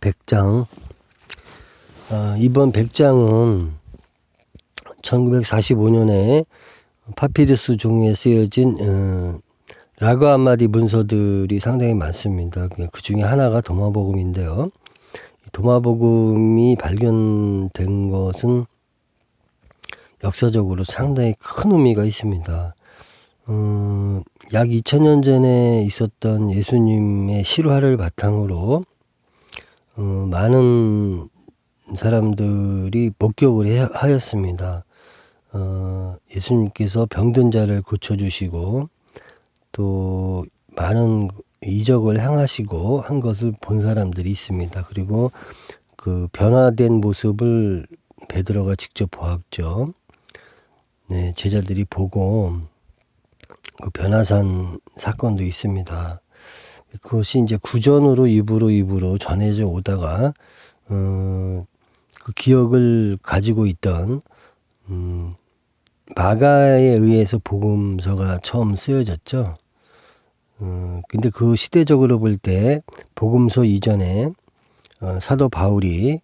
100장. 이번 100장은 1945년에 파피루스 종이에 쓰여진 라그 한마디 문서들이 상당히 많습니다. 그 중에 하나가 도마복음인데요. 도마복음이 발견된 것은 역사적으로 상당히 큰 의미가 있습니다. 약 2000년 전에 있었던 예수님의 실화를 바탕으로 많은 사람들이 목격을 하였습니다. 예수님께서 병든 자를 고쳐주시고 또 많은 이적을 행하시고 한 것을 본 사람들이 있습니다. 그리고 그 변화된 모습을 베드로가 직접 보았죠. 네, 제자들이 보고 그 변화산 사건도 있습니다. 그것이 이제 구전으로 입으로 전해져 오다가 그 기억을 가지고 있던 마가에 의해서 복음서가 처음 쓰여졌죠. 근데 그 시대적으로 볼 때 복음서 이전에 사도 바울이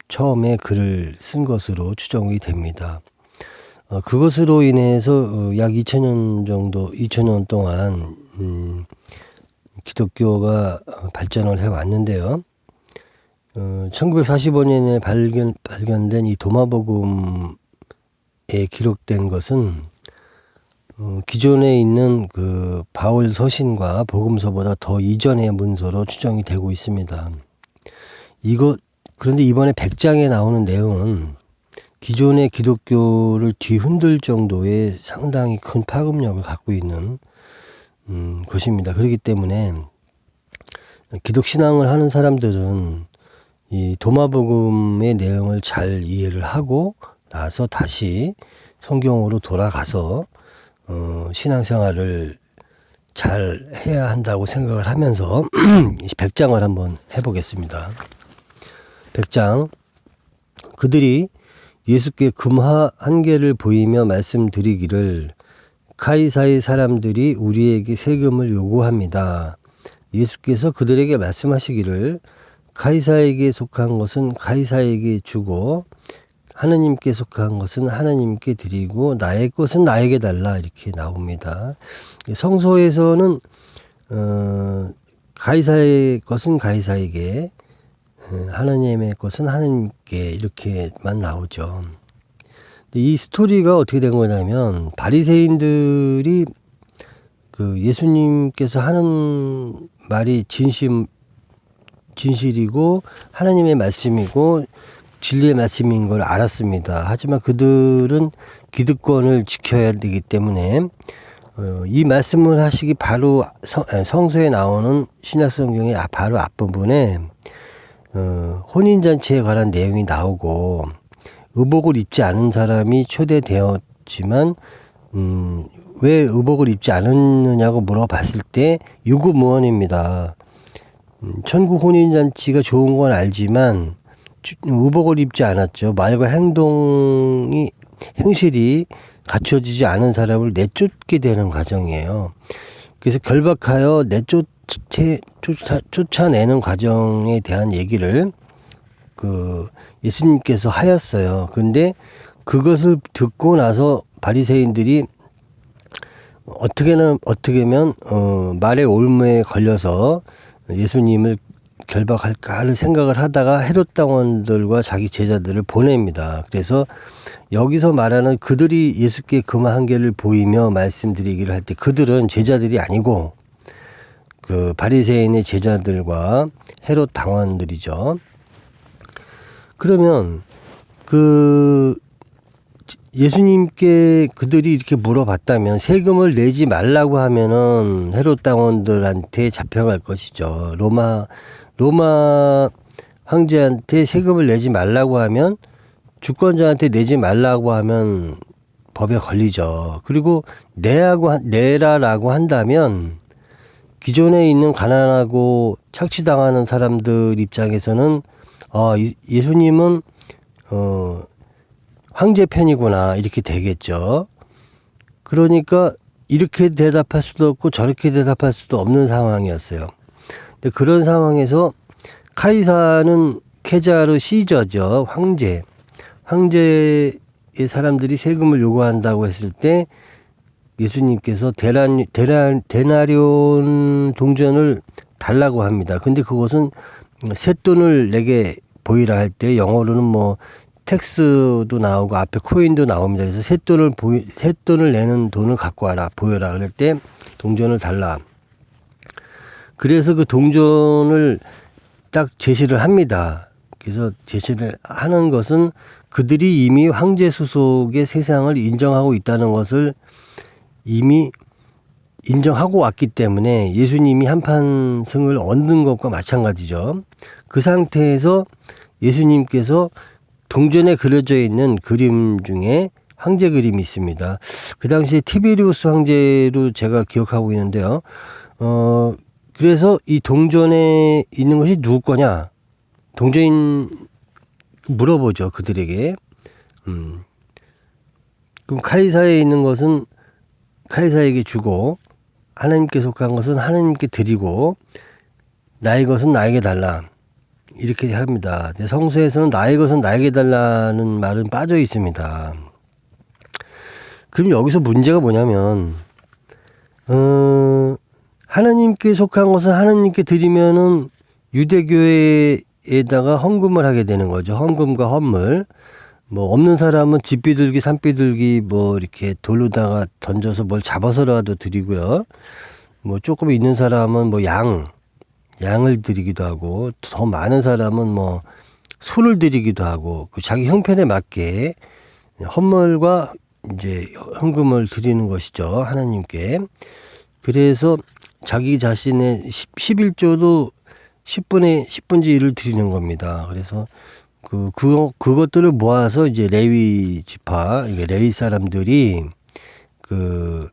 처음에 글을 쓴 것으로 추정이 됩니다. 그것으로 인해서 약 2000년 동안 기독교가 발전을 해왔는데요. 1945년에 발견된 이 도마복음에 기록된 것은 기존에 있는 그 바울 서신과 복음서보다 더 이전의 문서로 추정이 되고 있습니다. 그런데 이번에 100장에 나오는 내용은 기존의 기독교를 뒤흔들 정도의 상당히 큰 파급력을 갖고 있는 것입니다. 그렇기 때문에 기독신앙을 하는 사람들은 이 도마복음의 내용을 잘 이해를 하고 나서 다시 성경으로 돌아가서 신앙생활을 잘 해야 한다고 생각을 하면서 100장을 한번 해보겠습니다. 100장. 그들이 예수께 금화 한 개를 보이며 말씀드리기를 가이사의 사람들이 우리에게 세금을 요구합니다. 예수께서 그들에게 말씀하시기를 가이사에게 속한 것은 가이사에게 주고 하느님께 속한 것은 하느님께 드리고 나의 것은 나에게 달라, 이렇게 나옵니다. 성서에서는 가이사의 것은 가이사에게, 하느님의 것은 하느님께, 이렇게만 나오죠. 이 스토리가 어떻게 된 거냐면 바리새인들이 그 예수님께서 하는 말이 진실이고 하나님의 말씀이고 진리의 말씀인 걸 알았습니다. 하지만 그들은 기득권을 지켜야 되기 때문에 이 말씀을 하시기 바로 성서에 나오는 신약성경의 바로 앞부분에 혼인잔치에 관한 내용이 나오고 의복을 입지 않은 사람이 초대되었지만 왜 의복을 입지 않았느냐고 물어봤을 때 유구무원입니다. 천국 혼인잔치가 좋은 건 알지만 의복을 입지 않았죠. 말과 행실이 갖춰지지 않은 사람을 내쫓게 되는 과정이에요. 그래서 결박하여 쫓아내는 과정에 대한 얘기를 예수님께서 하였어요. 근데 그것을 듣고 나서 바리새인들이 어떻게면 말의 올무에 걸려서 예수님을 결박할까를 생각을 하다가 헤롯 당원들과 자기 제자들을 보냅니다. 그래서 여기서 말하는 그들이 예수께 금화 한 개를 보이며 말씀드리기를 할 때 그들은 제자들이 아니고 그 바리새인의 제자들과 헤롯 당원들이죠. 그러면 예수님께 그들이 이렇게 물어봤다면 세금을 내지 말라고 하면은 헤롯 당원들한테 잡혀갈 것이죠. 로마 황제한테 세금을 내지 말라고 하면, 주권자한테 내지 말라고 하면 법에 걸리죠. 그리고 내라라고 한다면 기존에 있는 가난하고 착취당하는 사람들 입장에서는 예수님은 황제 편이구나, 이렇게 되겠죠. 그러니까 이렇게 대답할 수도 없고 저렇게 대답할 수도 없는 상황이었어요. 근데 그런 상황에서 카이사는 케자르 시저죠. 황제의 사람들이 세금을 요구한다고 했을 때 예수님께서 데나리온 동전을 달라고 합니다. 근데 그것은 쇳돈을 내게 보이라 할 때 영어로는 뭐 텍스도 나오고 앞에 코인도 나옵니다. 그래서 쇳돈을 내는 돈을 갖고 와라, 보여라. 그럴 때 동전을 달라. 그래서 그 동전을 딱 제시를 합니다. 그래서 제시를 하는 것은 그들이 이미 황제 소속의 세상을 인정하고 있다는 것을 이미 인정하고 왔기 때문에 예수님이 한판 승을 얻는 것과 마찬가지죠. 그 상태에서 예수님께서 동전에 그려져 있는 그림 중에 황제 그림이 있습니다. 그 당시에 티베리우스 황제로 제가 기억하고 있는데요. 그래서 이 동전에 있는 것이 누구 거냐? 동전인 물어보죠, 그들에게. 그럼 카이사에 있는 것은 카이사에게 주고 하나님께 속한 것은 하나님께 드리고 나의 것은 나에게 달라. 이렇게 합니다. 성서에서는 나의 것은 나에게 달라는 말은 빠져 있습니다. 그럼 여기서 문제가 뭐냐면 하나님께 속한 것은 하나님께 드리면은 유대교회에다가 헌금을 하게 되는 거죠. 헌금과 헌물. 뭐 없는 사람은 집 비둘기, 산 비둘기 뭐 이렇게 돌로다가 던져서 뭘 잡아서라도 드리고요. 뭐 조금 있는 사람은 뭐 양을 드리기도 하고 더 많은 사람은 뭐 소를 드리기도 하고 그 자기 형편에 맞게 헌물과 이제 헌금을 드리는 것이죠. 하나님께. 그래서 자기 자신의 11조도 10분의 10분의 1을 드리는 겁니다. 그래서 그것들을 모아서 이제 레위 지파, 레위 사람들이 그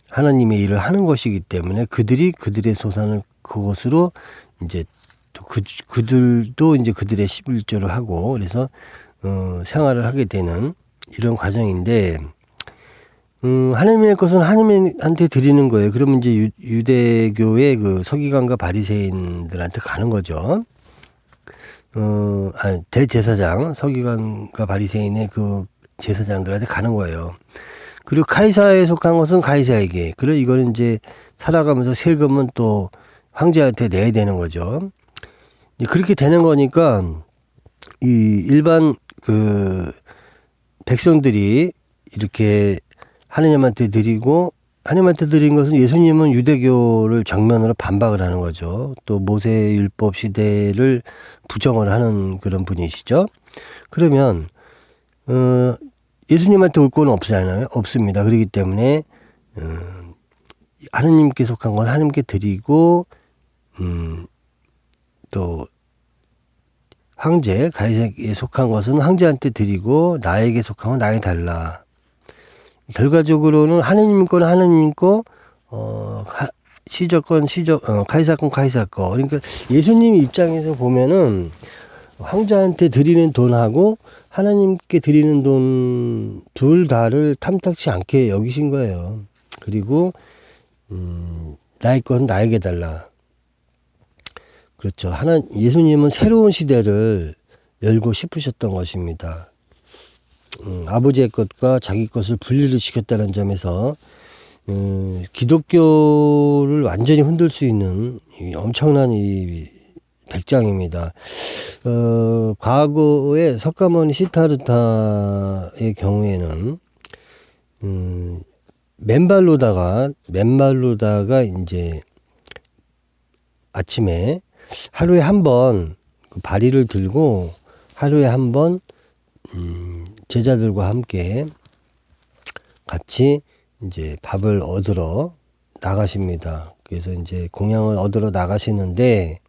하나님의 일을 하는 것이기 때문에 그들의 소산을 그것으로 이제 또 그들도 이제 그들의 11조를 하고 그래서 생활을 하게 되는 이런 과정인데 하나님의 것은 하나님한테 드리는 거예요. 그러면 이제 유대교의 그 서기관과 바리새인들한테 가는 거죠. 대제사장, 서기관과 바리새인의 그 제사장들한테 가는 거예요. 그리고 카이사에 속한 것은 카이사에게. 그래 이거는 이제 살아가면서 세금은 또 황제한테 내야 되는 거죠. 그렇게 되는 거니까 이 일반 그 백성들이 이렇게 하느님한테 드리고 하나님한테 드린 것은 예수님은 유대교를 정면으로 반박을 하는 거죠. 또 모세율법 시대를 부정을 하는 그런 분이시죠. 그러면 예수님한테 올 건 없잖아요. 없습니다. 그렇기 때문에 하느님께 속한 건 하나님께 드리고 또 황제 가이사에게 속한 것은 황제한테 드리고 나에게 속한 건 나에게 달라. 결과적으로는 하느님 거는 하느님 거, 시적 건 시적, 카이사 건 카이사 거. 그러니까 예수님 입장에서 보면은 황제한테 드리는 돈하고 하나님께 드리는 돈 둘 다를 탐탁치 않게 여기신 거예요. 그리고 나의 건 나에게 달라. 그렇죠. 예수님은 새로운 시대를 열고 싶으셨던 것입니다. 아버지의 것과 자기 것을 분리를 시켰다는 점에서 기독교를 완전히 흔들 수 있는 엄청난 이 백장입니다. 과거에 석가모니 시타르타의 경우에는 맨발로다가 이제 아침에 하루에 한 번 그 바리를 들고 하루에 한 번 제자들과 함께 같이 이제 밥을 얻으러 나가십니다. 그래서 이제 공양을 얻으러 나가시는데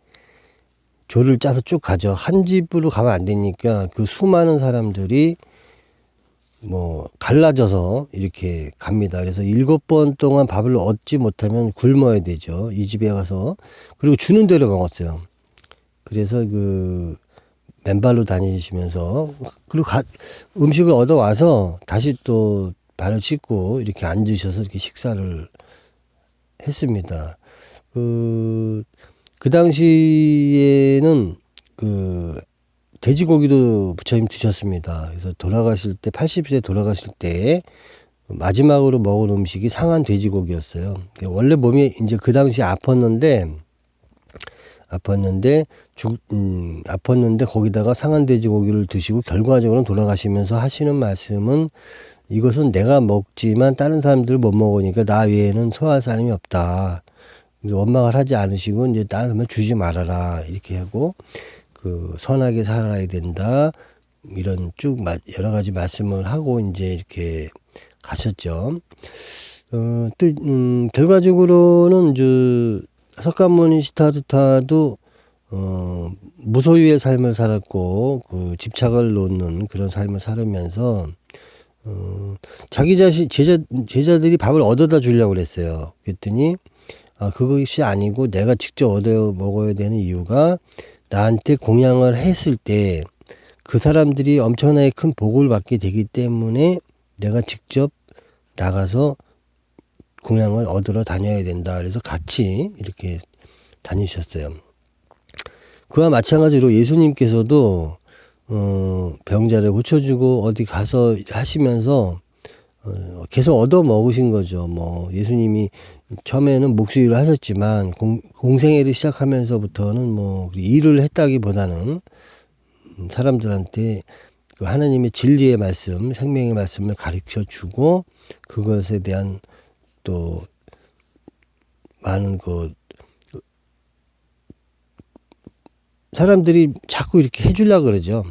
조를 짜서 쭉 가죠. 한 집으로 가면 안 되니까 그 수많은 사람들이 뭐 갈라져서 이렇게 갑니다. 그래서 7번 동안 밥을 얻지 못하면 굶어야 되죠. 이 집에 가서. 그리고 주는 대로 먹었어요. 그래서 그 맨발로 다니시면서 그리고 음식을 얻어와서 다시 또 발을 씻고 이렇게 앉으셔서 이렇게 식사를 했습니다. 그 당시에는 그 돼지고기도 부처님 드셨습니다. 그래서 돌아가실 때 80세 돌아가실 때 마지막으로 먹은 음식이 상한 돼지고기였어요. 원래 몸이 이제 그 당시에 아팠는데 거기다가 상한 돼지고기를 드시고 결과적으로 돌아가시면서 하시는 말씀은, 이것은 내가 먹지만 다른 사람들 못 먹으니까 나 외에는 소화할 사람이 없다. 원망을 하지 않으시고 이제 다른 사람 주지 말아라 이렇게 하고, 그 선하게 살아야 된다 이런 쭉 여러 가지 말씀을 하고 이제 이렇게 가셨죠. 또 결과적으로는 석가모니 시타르타도 무소유의 삶을 살았고 그 집착을 놓는 그런 삶을 살으면서 자기 제자들이 밥을 얻어다 주려고 그랬어요. 그랬더니 그것이 아니고 내가 직접 얻어 먹어야 되는 이유가, 나한테 공양을 했을 때 그 사람들이 엄청나게 큰 복을 받게 되기 때문에 내가 직접 나가서 공양을 얻으러 다녀야 된다. 그래서 같이 이렇게 다니셨어요. 그와 마찬가지로 예수님께서도 병자를 고쳐주고 어디 가서 하시면서 계속 얻어 먹으신 거죠. 뭐 예수님이 처음에는 목수일을 하셨지만 공생애를 시작하면서부터는 뭐 일을 했다기보다는 사람들한테 그 하나님의 진리의 말씀, 생명의 말씀을 가르쳐 주고, 그것에 대한 또 많은 사람들이 자꾸 이렇게 해주려고 그러죠.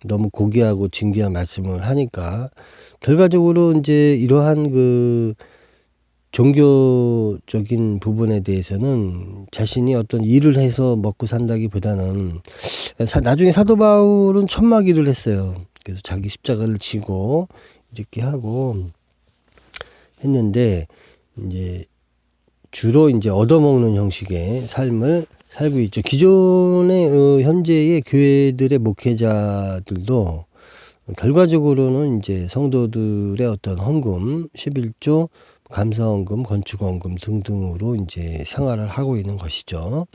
너무 고귀하고 진귀한 말씀을 하니까. 결과적으로 이제 이러한 종교적인 부분에 대해서는 자신이 어떤 일을 해서 먹고 산다기보다는, 나중에 사도 바울은 천막 일을 했어요. 그래서 자기 십자가를 지고 이렇게 하고 했는데, 이제 주로 이제 얻어먹는 형식의 삶을 살고 있죠. 기존의 현재의 교회들의 목회자들도 결과적으로는 이제 성도들의 어떤 헌금, 11조, 감사헌금, 건축헌금 등등으로 이제 생활을 하고 있는 것이죠.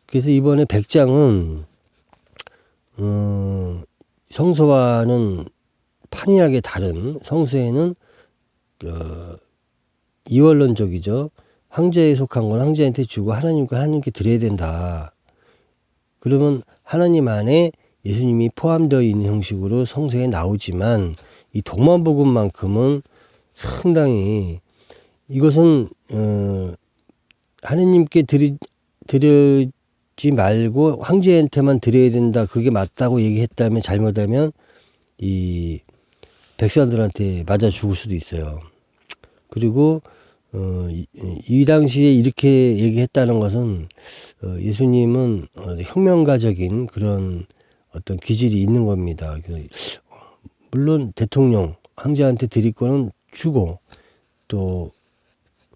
그래서 이번에 백장은 성서와는 판이하게 다른, 성서에는 이원론적이죠. 황제에 속한 건 황제한테 주고 하나님께 드려야 된다. 그러면 하나님 안에 예수님이 포함되어 있는 형식으로 성서에 나오지만, 이 동만복음만큼은 상당히, 이것은 하나님께 드리지 말고 황제한테만 드려야 된다, 그게 맞다고 얘기했다면, 잘못하면 이 백성들한테 맞아 죽을 수도 있어요. 그리고 이 당시에 이렇게 얘기했다는 것은 예수님은 혁명가적인 그런 어떤 기질이 있는 겁니다. 물론 대통령, 황제한테 드릴 거는 주고, 또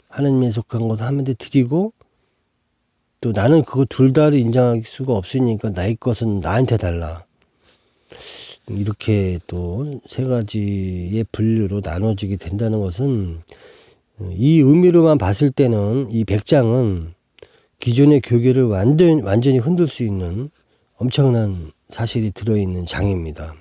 하나님에 속한 것을 하나님한테 드리고, 또 나는 그거 둘 다를 인정할 수가 없으니까 나의 것은 나한테 달라. 이렇게 또 세 가지의 분류로 나눠지게 된다는 것은, 이 의미로만 봤을 때는 이 백장은 기존의 교계를 완전히 흔들 수 있는 엄청난 사실이 들어있는 장입니다.